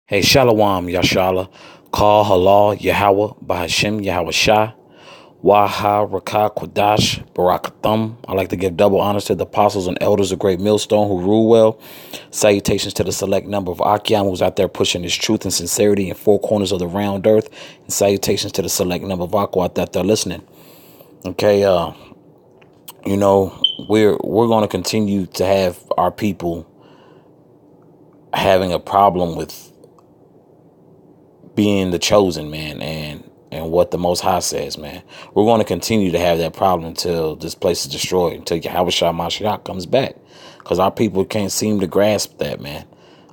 Hey, Shalom, Yashala. Call Halal, Yahweh, Bahashem, Yahweh Shah, Waha, Rakah, Quadash, Barakathum. I like to give double honors to the apostles and elders of Great Millstone who rule well. Salutations to the select number of Akyam who's out there pushing his truth and sincerity in four corners of the round earth. And salutations to the select number of Aqua out there listening. Okay, we're going to continue to have our people having a problem with being the chosen, man, and what the Most High says, man. We're going to continue to have that problem until this place is destroyed, until Yahweh Shah Mashiach comes back, because our people can't seem to grasp that, man.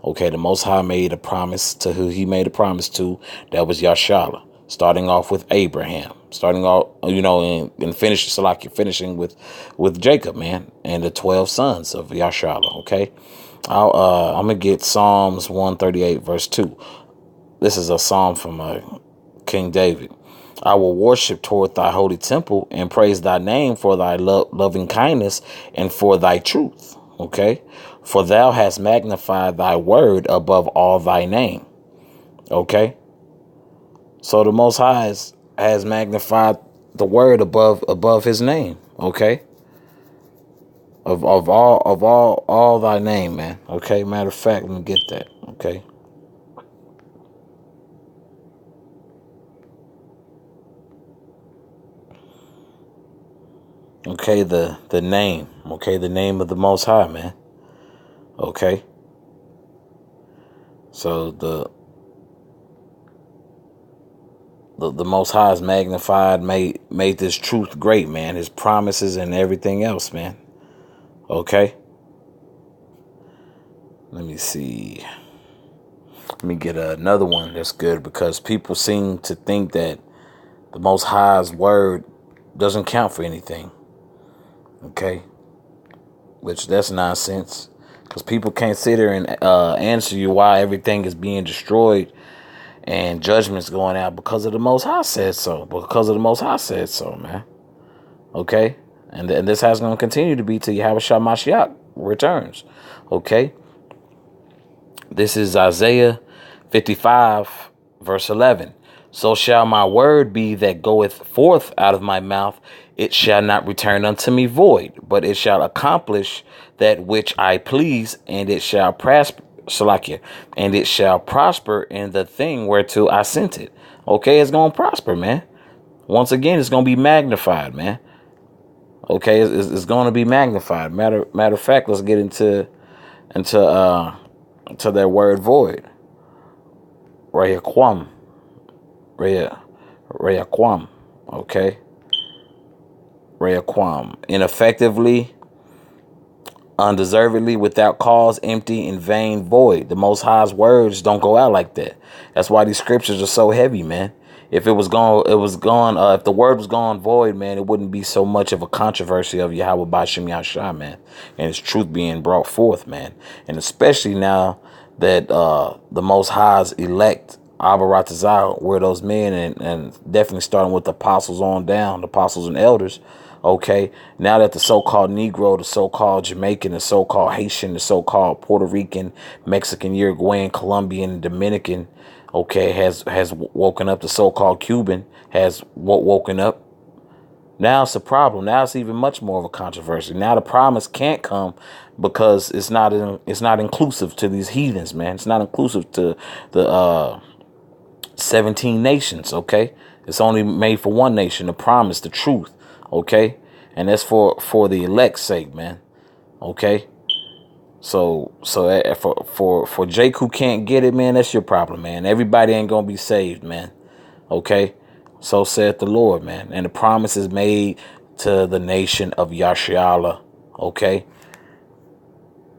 Okay, the Most High made a promise to who he made a promise to. That was Yashala, starting off with Abraham, starting off, and finishing with Jacob, man, and the 12 sons of Yashala. Okay, I'm gonna get Psalms 138 verse 2. This is a psalm from King David. I will worship toward thy holy temple and praise thy name for thy loving kindness and for thy truth. Okay. For thou hast magnified thy word above all thy name. Okay. So the Most High has magnified the word above his name. Okay. Of all thy name, man. Okay. Matter of fact, let me get that. Okay. Okay, the name. Okay, the name of the Most High, man. Okay. So the Most High is magnified, made this truth great, man. His promises and everything else, man. Okay. Let me see. Let me get another one that's good, because people seem to think that the Most High's word doesn't count for anything. Okay. Which that's nonsense. Because people can't sit there and answer you why everything is being destroyed and judgment's going out because of the Most High said so. Because of the Most High said so, man. Okay? And this has going to continue to be till Yahweh Shah Mashiach returns. Okay? This is Isaiah 55, verse 11. So shall my word be that goeth forth out of my mouth. It shall not return unto me void, but it shall accomplish that which I please, and it shall prosper. Salakia, and it shall prosper in the thing whereto I sent it. Okay, it's gonna prosper, man. Once again, it's gonna be magnified, man. Okay, it's gonna be magnified. Matter of fact, let's get into that word void. Rayaquam. Rayaquam. Okay. Rayaquam. Ineffectively, undeservedly, without cause, empty, in vain, void. The Most High's words don't go out like that. That's why these scriptures are so heavy, man. If it was gone, if the word was gone void, man, it wouldn't be so much of a controversy of Yahweh Bashem Yahshua, man, and its truth being brought forth, man. And especially now that the Most High's elect Abaratazah were those men, and definitely starting with the apostles on down, the apostles and elders. Okay, now that the so-called Negro, the so-called Jamaican, the so-called Haitian, the so-called Puerto Rican, Mexican, Uruguayan, Colombian, Dominican, okay, has woken up, the so-called Cuban has woken up. Now it's a problem. Now it's even much more of a controversy. Now the promise can't come because it's not inclusive to these heathens, man. It's not inclusive to the 17 nations. Okay, it's only made for one nation, the promise, the truth. Okay, and that's for the elect's sake, man. Okay, so for Jake who can't get it, man, that's your problem, man. Everybody ain't gonna be saved, man. Okay, so saith the Lord, man, and the promise is made to the nation of Yashala. Okay,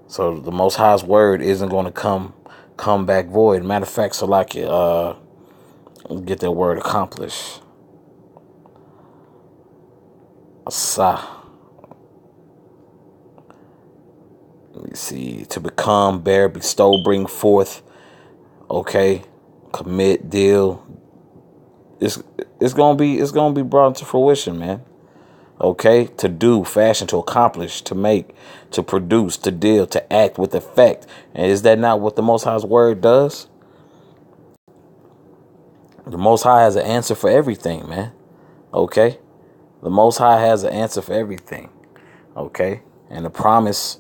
so the Most High's word isn't going to come back void. Matter of fact, so like get that word accomplished. Asa. Let me see. To become, bear, bestow, bring forth. Okay. Commit, deal. It's gonna be brought into fruition, man. Okay. To do, fashion, to accomplish, to make, to produce, to deal, to act with effect. And is that not what the Most High's word does? The Most High has an answer for everything, man. Okay? The Most High has an answer for everything. Okay? And the promise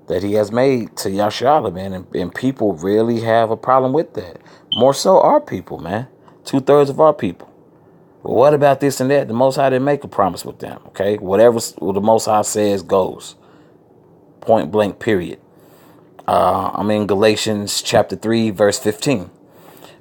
that he has made to Yashala, man. And people really have a problem with that. More so our people, man. 2/3 of our people. But what about this and that? The Most High didn't make a promise with them. Okay? Whatever the Most High says goes. Point blank, period. I'm in Galatians chapter 3, verse 15.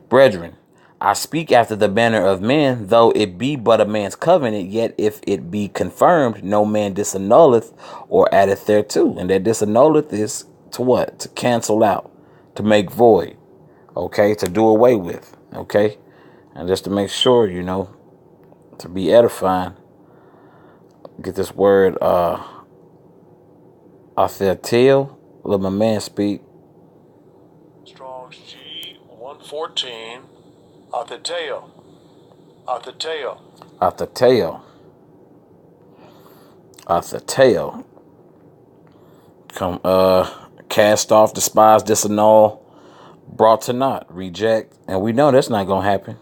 Brethren, I speak after the manner of men, though it be but a man's covenant, yet if it be confirmed, no man disannulleth or addeth thereto. And that disannulleth is to what? To cancel out, to make void, okay? To do away with, okay? And just to make sure, to be edifying, get this word, atheteo, let my man speak. Strong's G 114. Atheteo. Atheteo. Atheteo. Atheteo. Come, cast off, despise, disannul, brought to naught, reject. And we know that's not going to happen.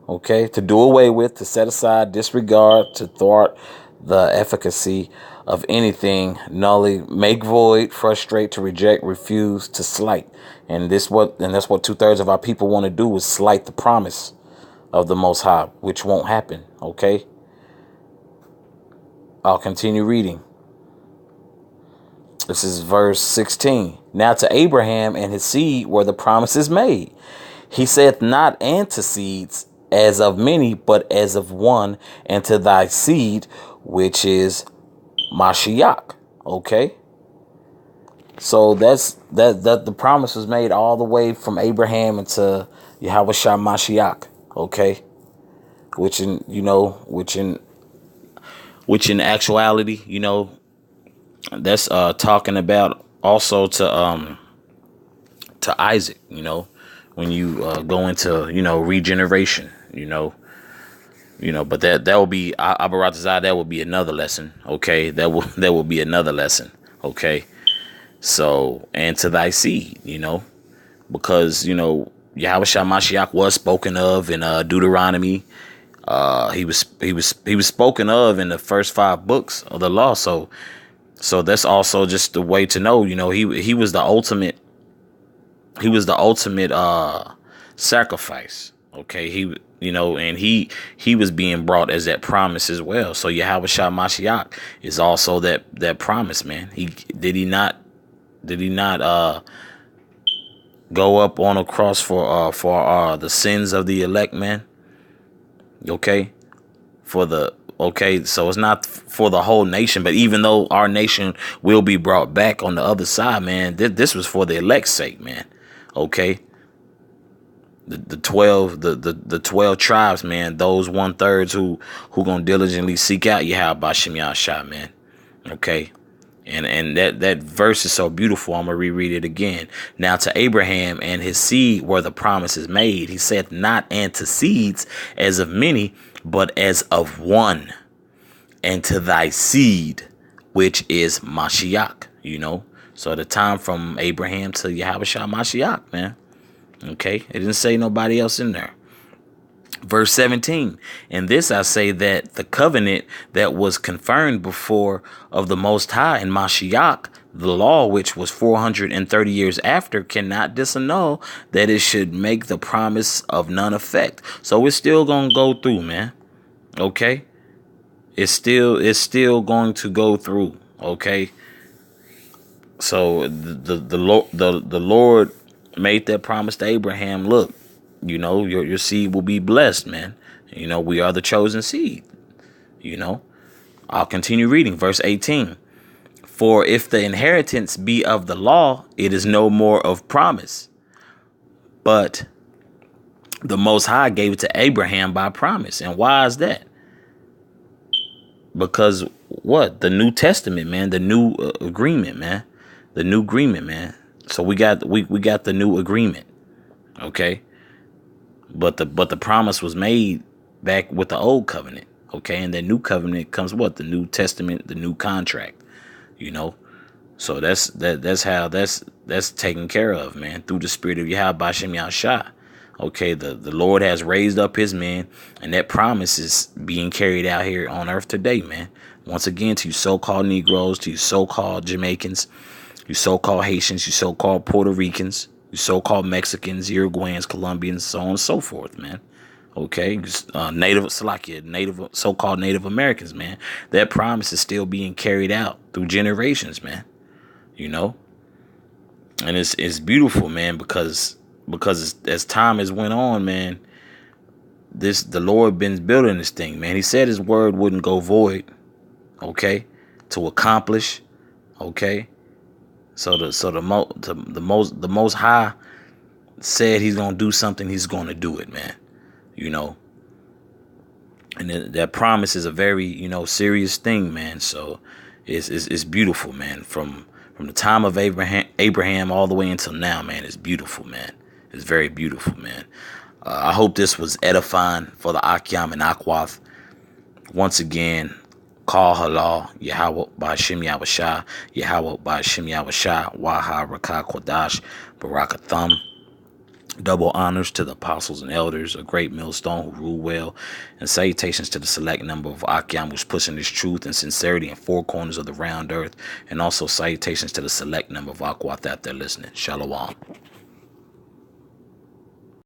Okay? To do away with, to set aside, disregard, to thwart the efficacy of anything, nully, make void, frustrate, to reject, refuse, to slight. And that's what 2/3 of our people want to do, is slight the promise of the Most High, which won't happen. Okay? I'll continue reading. This is verse 16. Now to Abraham and his seed were the promises made. He saith not, and to seeds as of many, but as of one, and to thy seed, which is Mashiach. Okay? So that's that the promise was made all the way from Abraham into Yahushua Mashiach. Okay? Which in actuality, that's talking about also to Isaac, when you go into, regeneration, but that will be Abaratazah, that will be another lesson. Okay. That will be another lesson. Okay. So, and to thy seed, because, Yahushua Mashiach was spoken of in Deuteronomy. He was spoken of in the first 5 books of the law. So that's also just the way to know, he was the ultimate. He was the ultimate sacrifice. Okay, and he was being brought as that promise as well. So Yahushua Mashiach is also that promise, man. Did he not go up on a cross for the sins of the elect, man? Okay, so it's not for the whole nation, but even though our nation will be brought back on the other side, man, this was for the elect's sake, man. Okay, the 12 tribes, man, those 1/3 who gonna diligently seek out Yahweh Bashem Yahshua, man. Okay. And that verse is so beautiful. I'm going to reread it again. Now to Abraham and his seed were the promises made. He said not and to seeds as of many, but as of one, and to thy seed, which is Mashiach, So the time from Abraham to Yahushua Mashiach, man. Okay. It didn't say nobody else in there. Verse 17, and this I say, that the covenant that was confirmed before of the Most High in Mashiach, the law which was 430 years after, cannot disannul that it should make the promise of none effect. So it's still going to go through, man. Okay? It's still going to go through. Okay? So the Lord made that promise to Abraham. Look, your seed will be blessed, man. We are the chosen seed. I'll continue reading. Verse 18. For if the inheritance be of the law, it is no more of promise. But the Most High gave it to Abraham by promise. And why is that? Because what? The New Testament, man. The new agreement, man. The new agreement, man. So we got the new agreement. Okay. But the promise was made back with the old covenant. Okay. And the new covenant comes what? The New Testament, the new contract, So that's how that's taken care of, man, through the spirit of Yahweh Bashem Yahshua. Okay, the Lord has raised up his men, and that promise is being carried out here on earth today, man. Once again, to you so-called Negroes, to you so-called Jamaicans, you so-called Haitians, you so-called Puerto Ricans, you so-called Mexicans, Uruguayans, Colombians, so on and so forth, man. Okay, native, so-called Native Americans, man. That promise is still being carried out through generations, man. You know, and it's beautiful, man, because as time has went on, man, the Lord been building this thing, man. He said his word wouldn't go void, okay, to accomplish, okay. So the most high said he's gonna do something, he's gonna do it, man. You know, and that promise is a very, serious thing, man. So it's beautiful, man. From the time of Abraham all the way until now, man. It's beautiful, man. It's very beautiful, man. I hope this was edifying for the Akyam and Akwath. Once again, call halal, Yahweh by Shem Yahushua, Yahweh by Shem Yahushua, Waha Rakah Kodash, Barakatham. Double honors to the apostles and elders, a great millstone who rule well, and salutations to the select number of Akyam who's pushing this truth and sincerity in four corners of the round earth, and also salutations to the select number of Akwath that they're listening. Shalom.